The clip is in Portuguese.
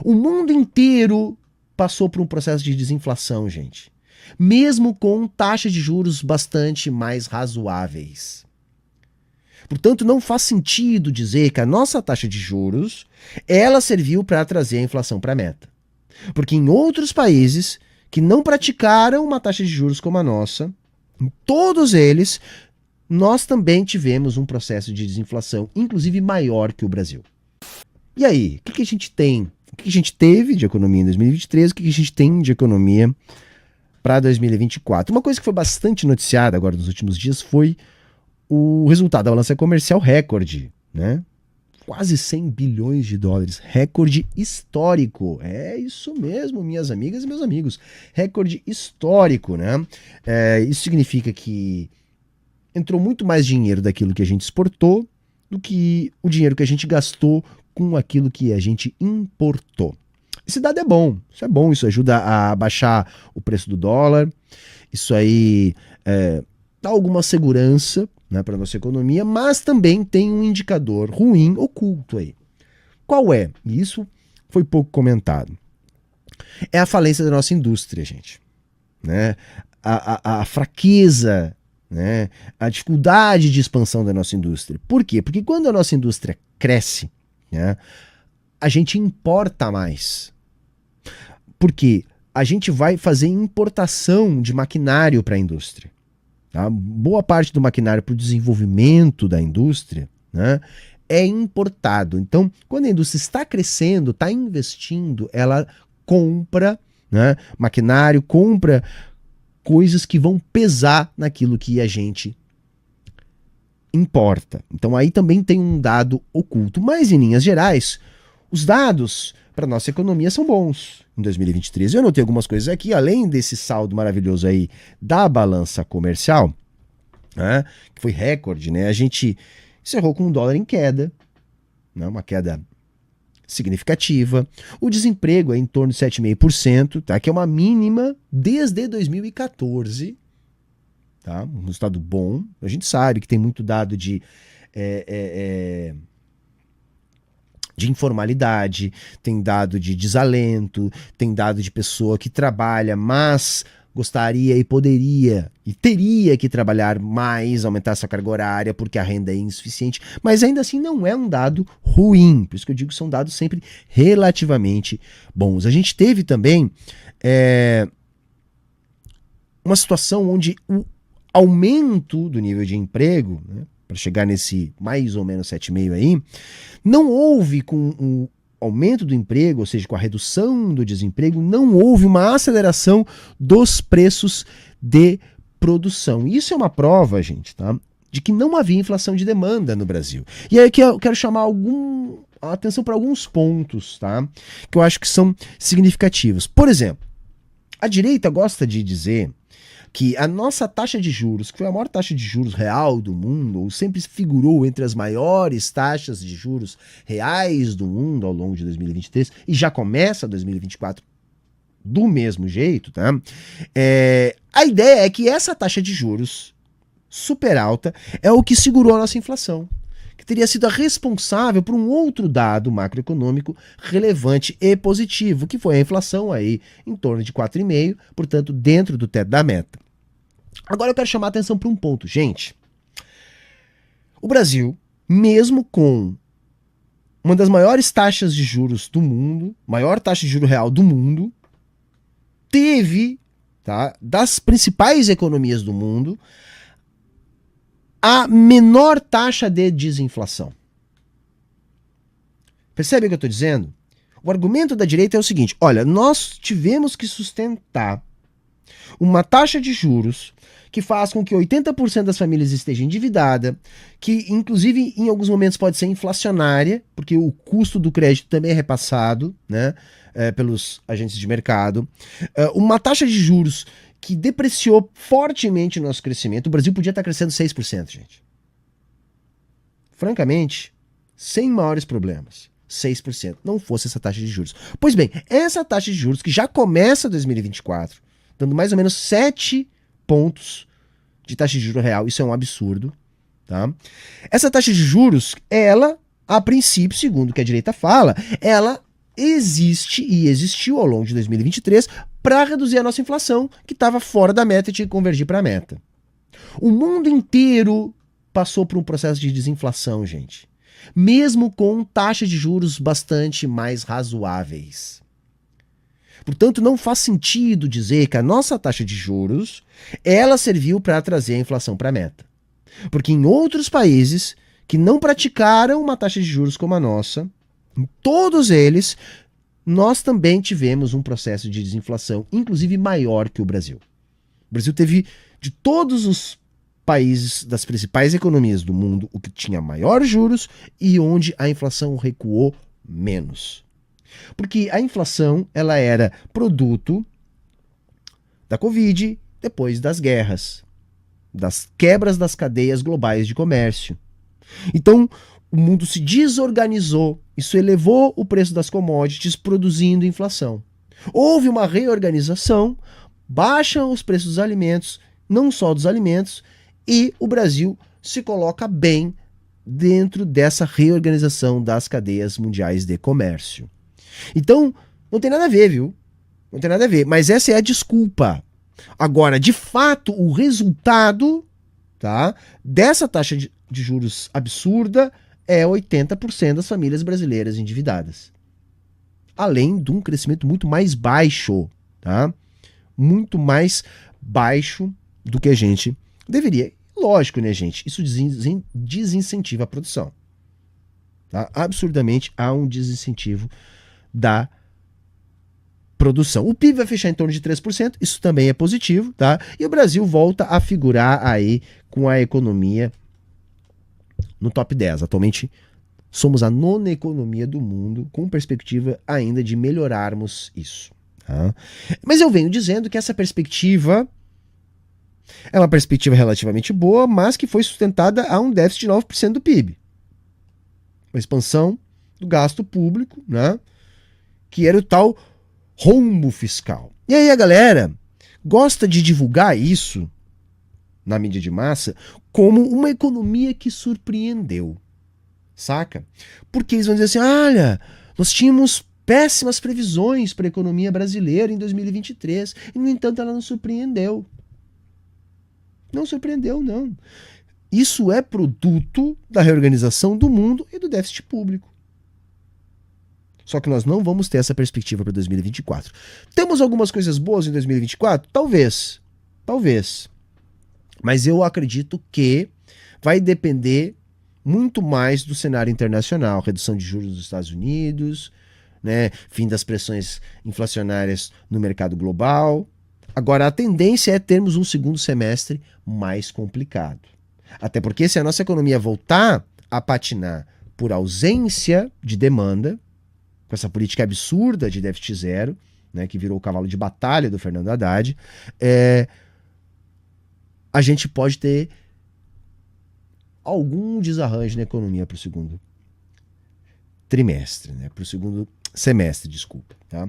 O mundo inteiro passou por um processo de desinflação, gente. Mesmo com taxas de juros bastante mais razoáveis. Portanto, não faz sentido dizer que a nossa taxa de juros, ela serviu para trazer a inflação para a meta. Porque em outros países que não praticaram uma taxa de juros como a nossa, em todos eles, nós também tivemos um processo de desinflação, inclusive maior que o Brasil. E aí, o que a gente tem? O que a gente teve de economia em 2023? O que a gente tem de economia para 2024? Uma coisa que foi bastante noticiada agora nos últimos dias foi o resultado da balança comercial recorde, né? Quase 100 bilhões de dólares, recorde histórico. É isso mesmo, minhas amigas e meus amigos, recorde histórico, né? Isso significa que entrou muito mais dinheiro daquilo que a gente exportou do que o dinheiro que a gente gastou com aquilo que a gente importou. Esse dado é bom, isso ajuda a baixar o preço do dólar, isso aí dá alguma segurança, né, para a nossa economia, mas também tem um indicador ruim oculto aí. Qual é? E isso foi pouco comentado. É a falência da nossa indústria, gente. Né? A fraqueza, né? A dificuldade de expansão da nossa indústria. Por quê? Porque quando a nossa indústria cresce, né, a gente importa mais. Porque a gente vai fazer importação de maquinário para a indústria. Tá? Boa parte do maquinário para o desenvolvimento da indústria, né, é importado. Então, quando a indústria está crescendo, está investindo, ela compra, né, maquinário, compra coisas que vão pesar naquilo que a gente importa. Então aí também tem um dado oculto. Mas em linhas gerais, os dados para nossa economia são bons em 2023. Eu anotei algumas coisas aqui, além desse saldo maravilhoso aí da balança comercial, né, que foi recorde, né? A gente encerrou com um dólar em queda, né, uma queda significativa. O desemprego é em torno de 7,5%, tá? Que é uma mínima desde 2014. Tá? Um resultado bom. A gente sabe que tem muito dado de informalidade, tem dado de desalento, tem dado de pessoa que trabalha, mas gostaria e poderia e teria que trabalhar mais, aumentar sua carga horária porque a renda é insuficiente, mas ainda assim não é um dado ruim, por isso que eu digo que são dados sempre relativamente bons. A gente teve também uma situação onde o aumento do nível de emprego, né, para chegar nesse mais ou menos 7,5 aí, não houve com o aumento do emprego, ou seja, com a redução do desemprego, não houve uma aceleração dos preços de produção. E isso é uma prova, gente, tá, de que não havia inflação de demanda no Brasil. E aí que eu quero chamar a atenção para alguns pontos, tá, que eu acho que são significativos. Por exemplo, a direita gosta de dizer que a nossa taxa de juros, que foi a maior taxa de juros real do mundo, ou sempre figurou entre as maiores taxas de juros reais do mundo ao longo de 2023, e já começa 2024 do mesmo jeito, tá? A ideia é que essa taxa de juros super alta é o que segurou a nossa inflação, que teria sido a responsável por um outro dado macroeconômico relevante e positivo, que foi a inflação aí em torno de 4,5%, portanto dentro do teto da meta. Agora eu quero chamar a atenção para um ponto, gente. O Brasil, mesmo com uma das maiores taxas de juros do mundo, maior taxa de juro real do mundo, teve, tá, das principais economias do mundo, a menor taxa de desinflação. Percebe o que eu estou dizendo? O argumento da direita é o seguinte: olha, nós tivemos que sustentar uma taxa de juros que faz com que 80% das famílias estejam endividadas, que inclusive em alguns momentos pode ser inflacionária, porque o custo do crédito também é repassado, né, pelos agentes de mercado. Uma taxa de juros que depreciou fortemente o nosso crescimento. O Brasil podia estar crescendo 6%, gente. Francamente, sem maiores problemas. 6%, não fosse essa taxa de juros. Pois bem, essa taxa de juros que já começa 2024, dando mais ou menos 7 pontos de taxa de juros real, isso é um absurdo, tá? Essa taxa de juros, ela, a princípio, segundo o que a direita fala, ela existe e existiu ao longo de 2023 para reduzir a nossa inflação, que estava fora da meta e tinha que convergir para a meta. O mundo inteiro passou por um processo de desinflação, gente. Mesmo com taxas de juros bastante mais razoáveis. Portanto, não faz sentido dizer que a nossa taxa de juros, ela serviu para trazer a inflação para a meta. Porque em outros países que não praticaram uma taxa de juros como a nossa, em todos eles, nós também tivemos um processo de desinflação, inclusive maior que o Brasil. O Brasil teve, de todos os países das principais economias do mundo, o que tinha maiores juros e onde a inflação recuou menos. Porque a inflação, ela era produto da Covid, depois das guerras, das quebras das cadeias globais de comércio. Então, o mundo se desorganizou, isso elevou o preço das commodities, produzindo inflação. Houve uma reorganização, baixam os preços dos alimentos, não só dos alimentos, e o Brasil se coloca bem dentro dessa reorganização das cadeias mundiais de comércio. Então, não tem nada a ver, viu? Não tem nada a ver, mas essa é a desculpa. Agora, de fato, o resultado, tá, dessa taxa de juros absurda é 80% das famílias brasileiras endividadas. Além de um crescimento muito mais baixo, tá? Muito mais baixo do que a gente deveria. Lógico, né, gente? Isso desincentiva a produção. Tá? Absurdamente há um desincentivo da produção. O PIB vai fechar em torno de 3%, isso também é positivo, tá? E o Brasil volta a figurar aí com a economia no top 10. Atualmente somos a 9ª economia do mundo, com perspectiva ainda de melhorarmos isso. Tá? Mas eu venho dizendo que essa perspectiva é uma perspectiva relativamente boa, mas que foi sustentada a um déficit de 9% do PIB. Uma expansão do gasto público, né? Que era o tal rombo fiscal. E aí a galera gosta de divulgar isso na mídia de massa como uma economia que surpreendeu, saca? Porque eles vão dizer assim, olha, nós tínhamos péssimas previsões para a economia brasileira em 2023 e, no entanto, ela não surpreendeu. Não surpreendeu, não. Isso é produto da reorganização do mundo e do déficit público. Só que nós não vamos ter essa perspectiva para 2024. Temos algumas coisas boas em 2024? Talvez. Talvez. Mas eu acredito que vai depender muito mais do cenário internacional. Redução de juros dos Estados Unidos, né? Fim das pressões inflacionárias no mercado global. Agora, a tendência é termos um segundo semestre mais complicado. Até porque se a nossa economia voltar a patinar por ausência de demanda, com essa política absurda de déficit zero, né, que virou o cavalo de batalha do Fernando Haddad, a gente pode ter algum desarranjo na economia para o segundo trimestre, né, para o segundo semestre, desculpa. Tá?